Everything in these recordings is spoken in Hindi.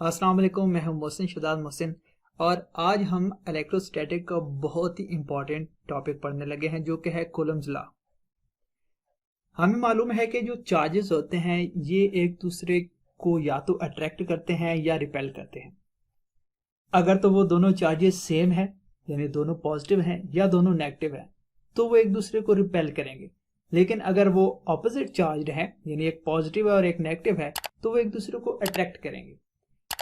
अस्सलाम वालेकुम, मैं हूं मोहसिन शहजाद मोहसिन और आज हम इलेक्ट्रोस्टैटिक का बहुत ही इंपॉर्टेंट टॉपिक पढ़ने लगे हैं जो कि है कूलम्ब्स लॉ। हमें मालूम है कि जो चार्जेस होते हैं ये एक दूसरे को या तो अट्रैक्ट करते हैं या रिपेल करते हैं। अगर तो वो दोनों चार्जेस सेम है यानी दोनों पॉजिटिव हैं या दोनों नेगेटिव हैं तो वो एक दूसरे को रिपेल करेंगे। लेकिन अगर वो ऑपोजिट चार्ज्ड है यानी एक पॉजिटिव है और एक नेगेटिव है तो वो एक दूसरे को अट्रैक्ट करेंगे।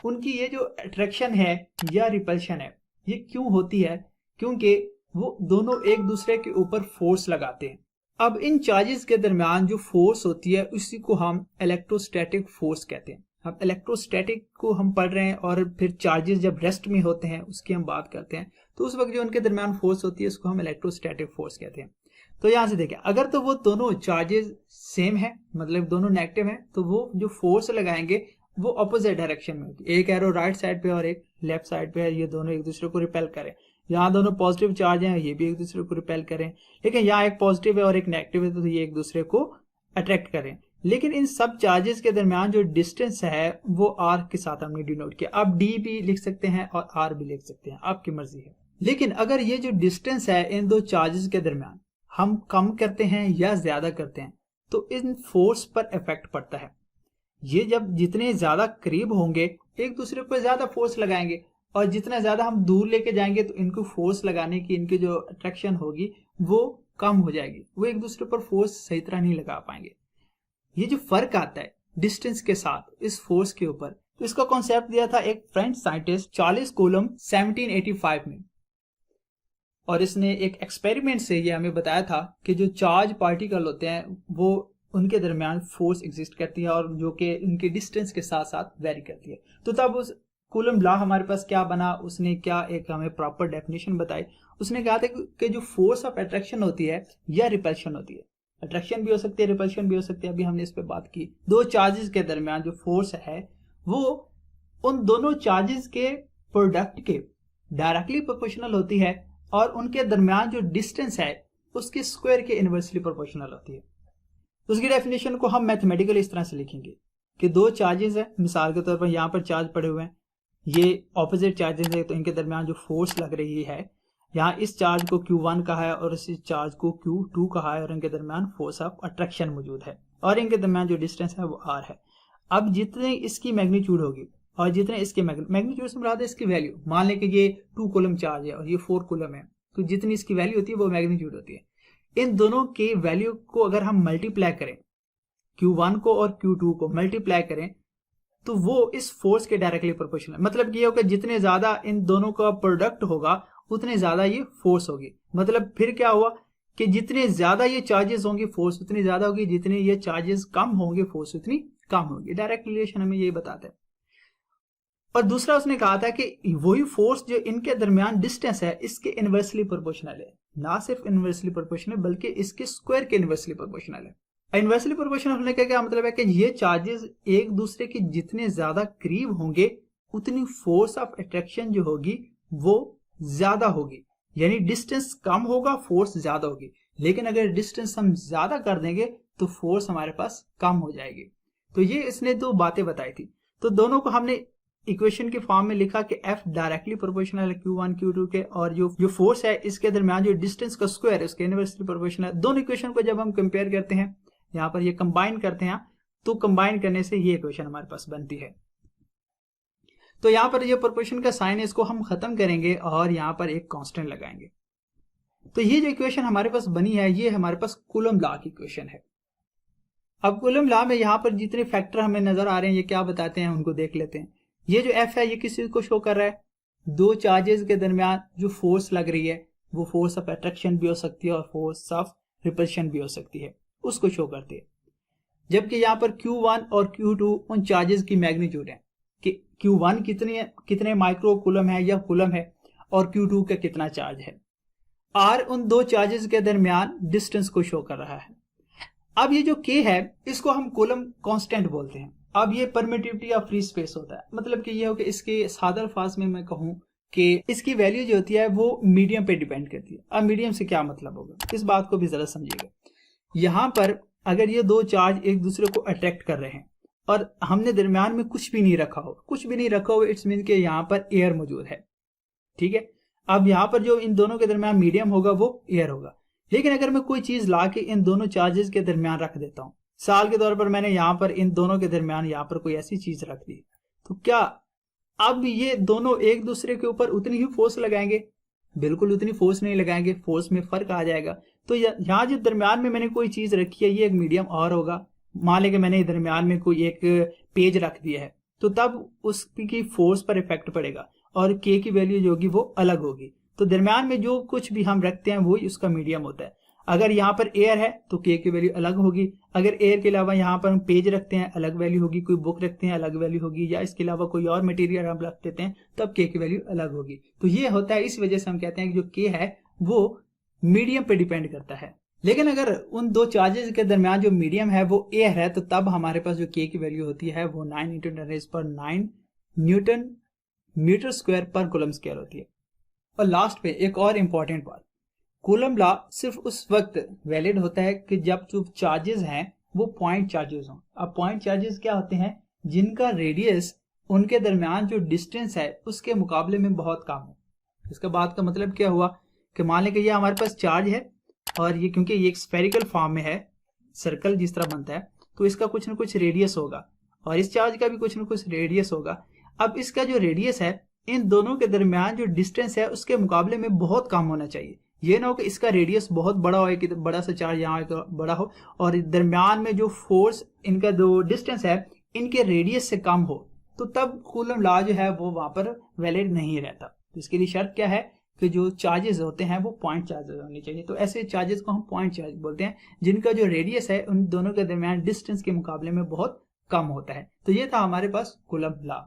उनकी ये जो अट्रैक्शन है या रिपल्शन है ये क्यों होती है? क्योंकि वो दोनों एक दूसरे के ऊपर फोर्स लगाते हैं। अब इन चार्जेस के दरमियान जो फोर्स होती है उसी को हम इलेक्ट्रोस्टैटिक फोर्स कहते हैं। अब इलेक्ट्रोस्टैटिक को हम पढ़ रहे हैं और फिर चार्जेस जब रेस्ट में होते हैं उसकी हम बात करते हैं तो उस वक्त जो उनके दरमियान फोर्स होती है उसको हम इलेक्ट्रोस्टैटिक फोर्स कहते हैं। तो यहां से देखें, अगर तो वो दोनों चार्जेस सेम है मतलब दोनों नेगेटिव हैं तो वो जो फोर्स लगाएंगे वो अपोजिट डायरेक्शन में होगी। एक एरो राइट साइड पे और एक लेफ्ट साइड पे है, ये दोनों एक दूसरे को रिपेल करें। यहाँ दोनों पॉजिटिव चार्ज हैं, ये भी एक दूसरे को रिपेल करें। लेकिन यहाँ एक पॉजिटिव है और एक नेगेटिव है तो ये एक दूसरे को अट्रैक्ट करें। लेकिन इन सब चार्जेस के दरमियान जो डिस्टेंस है वो आर के साथ हमने डिनोट किया। आप डी भी लिख सकते हैं और आर भी लिख सकते हैं, आपकी मर्जी है। लेकिन अगर ये जो डिस्टेंस है इन दो चार्जेस के दरमियान हम कम करते हैं या ज्यादा करते हैं तो इन फोर्स पर इफेक्ट पड़ता है। ये जब जितने ज्यादा करीब होंगे एक दूसरे पर ज्यादा फोर्स लगाएंगे और जितना ज्यादा हम दूर लेके जाएंगे तो इनको फोर्स लगाने की इनकी जो अट्रैक्शन होगी वो कम हो जाएगी, वो एक दूसरे पर फोर्स सही तरह नहीं लगा पाएंगे। ये जो फर्क आता है डिस्टेंस के साथ इस फोर्स के ऊपर, तो इसका कॉन्सेप्ट दिया था एक फ्रेंच साइंटिस्ट चार्ल्स कूलम 1785 में। और इसने एक एक्सपेरिमेंट से ये हमें बताया था कि जो चार्ज पार्टिकल होते हैं वो उनके दरमियान फोर्स एग्जिस्ट करती है और जो कि इनके डिस्टेंस के साथ साथ वेरी करती है। तो तब उस कूलम लॉ हमारे पास क्या बना, उसने क्या एक हमें प्रॉपर डेफिनेशन बताई। उसने कहा था कि जो फोर्स ऑफ अट्रैक्शन होती है या रिपल्शन होती है, अट्रैक्शन भी हो सकती है रिपल्शन भी हो सकती है, अभी हमने इस पर बात की। दो चार्जेस के दरमियान जो फोर्स है वो उन दोनों चार्जेस के प्रोडक्ट के डायरेक्टली प्रोपोर्शनल होती है और उनके दरमियान जो डिस्टेंस है उसके स्क्वायर के इनवर्सली प्रोपोर्शनल होती है। उसकी डेफिनेशन को हम मैथमेटिकली इस तरह से लिखेंगे कि दो चार्जेस है, मिसाल के तौर पर यहाँ पर चार्ज पड़े हुए हैं, ये ऑपोजिट चार्जेस है तो इनके दरमियान जो फोर्स लग रही है, यहाँ इस चार्ज को Q1 कहा है और इस चार्ज को Q2 कहा है और इनके दरमियान फोर्स ऑफ अट्रैक्शन मौजूद है और इनके दरमियान जो डिस्टेंस है वो R है। अब जितनी इसकी मैग्नीट्यूड होगी और जितने इसके मैग्नीट्यूड से मुराद है इसकी वैल्यू, मान लें कि ये 2 कूलम चार्ज है और ये 4 कूलम है तो जितनी इसकी वैल्यू होती है वो मैग्नीट्यूड होती है। इन दोनों के वैल्यू को अगर हम मल्टीप्लाई करें, Q1 को और Q2 को मल्टीप्लाई करें तो वो इस फोर्स के डायरेक्टली प्रोपोर्शनल है। मतलब कि ये होगा जितने ज्यादा इन दोनों का प्रोडक्ट होगा उतने ज्यादा ये फोर्स होगी। मतलब फिर क्या हुआ कि जितने ज्यादा ये चार्जेस होंगे फोर्स उतनी ज्यादा होगी, जितने ये चार्जेस कम होंगे फोर्स उतनी कम होगी। डायरेक्ट रिलेशन हमें यही बताता है। और दूसरा उसने कहा था कि वही फोर्स जो इनके दरमियान डिस्टेंस है इसके इनवर्सली प्रोपोर्शनल है, ना सिर्फ इनवर्सली प्रोपोर्शनल बल्कि इसके स्क्वायर के इनवर्सली प्रोपोर्शनल है। इनवर्सली प्रोपोर्शनल होने का क्या मतलब है कि ये चार्जेस एक दूसरे के जितने ज्यादा करीब होंगे उतनी फोर्स ऑफ अट्रैक्शन जो होगी वो ज्यादा होगी, यानी डिस्टेंस कम होगा फोर्स ज्यादा होगी। लेकिन अगर डिस्टेंस हम ज्यादा कर देंगे तो फोर्स हमारे पास कम हो जाएगी। तो ये इसने दो बातें बताई थी। तो दोनों को हमने इक्वेशन के फॉर्म में लिखा कि F डायरेक्टली प्रोपोर्शनल है Q1 Q2 के और जो फोर्स है इसके दरमियान जो डिस्टेंस का स्क्वायर है उसके इनवर्सली प्रोपोर्शनल है। दोनों इक्वेशन को जब हम कंपेयर करते हैं यहाँ पर ये कंबाइन करते हैं तो कंबाइन करने से ये इक्वेशन हमारे पास बनती है। तो यहाँ पर ये प्रोपोर्शन का साइन है इसको हम खत्म करेंगे और यहाँ पर एक कांस्टेंट लगाएंगे। तो ये जो इक्वेशन हमारे पास बनी है ये हमारे पास कूलम लॉ की इक्वेशन है। अब कूलम लॉ में यहाँ पर जितने फैक्टर हमें नजर आ रहे हैं ये क्या बताते हैं उनको देख लेते हैं। ये जो F है ये किसी को शो कर रहा है, दो चार्जेस के दरमियान जो फोर्स लग रही है वो फोर्स ऑफ अट्रैक्शन भी हो सकती है और फोर्स ऑफ रिपल्शन भी हो सकती है, उसको शो करती है। जबकि यहाँ पर Q1 और Q2 उन चार्जेस की मैग्नीट्यूड है कि Q1 कितने माइक्रो कूलम है या कूलम है और Q2 का कितना चार्ज है। R उन दो चार्जेस के दरमियान डिस्टेंस को शो कर रहा है। अब ये जो K है इसको हम कूलम कांस्टेंट बोलते हैं। अब ये परमिटिविटी ऑफ फ्री स्पेस होता है, मतलब कि ये हो कि इसके सादर अल्फाज में मैं कहूं कि इसकी वैल्यू जो होती है वो मीडियम पे डिपेंड करती है। अब मीडियम से क्या मतलब होगा इस बात को भी जरा समझिएगा। यहाँ पर अगर ये दो चार्ज एक दूसरे को अट्रैक्ट कर रहे हैं और हमने दरमियान में कुछ भी नहीं रखा हो, इट्स मीन कि यहाँ पर एयर मौजूद है, ठीक है। अब यहाँ पर जो इन दोनों के दरमियान मीडियम होगा वो एयर होगा। लेकिन अगर मैं कोई चीज ला के इन दोनों चार्जेस के दरमियान रख देता हूँ, साल के तौर पर मैंने यहाँ पर इन दोनों के दरमियान यहाँ पर कोई ऐसी चीज रख दी, तो क्या अब ये दोनों एक दूसरे के ऊपर उतनी ही फोर्स लगाएंगे? बिल्कुल उतनी फोर्स नहीं लगाएंगे, फोर्स में फर्क आ जाएगा। तो यहाँ जो दरमियान में मैंने कोई चीज रखी है, ये एक मीडियम और होगा। मान लें कि मैंने दरमियान में कोई एक पेज रख दिया है, तो तब उसकी फोर्स पर इफेक्ट पड़ेगा और के की वैल्यू जो होगी वो अलग होगी। तो दरमियान में जो कुछ भी हम रखते हैं वो उसका मीडियम होता है। अगर यहाँ पर एयर है तो के की वैल्यू अलग होगी, अगर एयर के अलावा यहाँ पर हम पेज रखते हैं अलग वैल्यू होगी, कोई बुक रखते हैं अलग वैल्यू होगी, या इसके अलावा कोई और मटेरियल हम रख देते हैं तब के की वैल्यू अलग होगी। तो ये होता है, इस वजह से हम कहते हैं कि जो के है वो मीडियम पे डिपेंड करता है। लेकिन अगर उन दो चार्जेस के दरमियान जो मीडियम है वो एयर है, तो तब हमारे पास जो के की वैल्यू होती है वो 9 × 10⁹ न्यूटन मीटर स्क्वायर पर कूलम स्क्वायर होती है। और लास्ट पे एक और इंपॉर्टेंट बात, कूलम लॉ सिर्फ उस वक्त वैलिड होता है कि जब जो चार्जेस हैं वो पॉइंट चार्जेस हों। अब पॉइंट चार्जेस क्या होते हैं? जिनका रेडियस उनके दरमियान जो डिस्टेंस है उसके मुकाबले में बहुत कम हो। इसका बात का मतलब क्या हुआ कि मान लें कि ये हमारे पास चार्ज है और ये क्योंकि ये एक स्फेरिकल फॉर्म में है, सर्कल जिस तरह बनता है, तो इसका कुछ ना कुछ रेडियस होगा और इस चार्ज का भी कुछ ना कुछ रेडियस होगा। अब इसका जो रेडियस है इन दोनों के दरमियान जो डिस्टेंस है उसके मुकाबले में बहुत कम होना चाहिए। ये ना हो कि इसका रेडियस बहुत बड़ा हो, कि बड़ा सा चार्ज यहाँ बड़ा हो और दरमियान में जो फोर्स, इनका जो डिस्टेंस है इनके रेडियस से कम हो, तो तब कूलम लॉ जो है वो वहां पर वैलिड नहीं रहता। तो इसके लिए शर्त क्या है कि जो चार्जेस होते हैं वो पॉइंट चार्जेस होने चाहिए। तो ऐसे चार्जेस को हम पॉइंट चार्ज बोलते हैं जिनका जो रेडियस है उन दोनों के दरमियान डिस्टेंस के मुकाबले में बहुत कम होता है। तो ये था हमारे पास कूलम लॉ।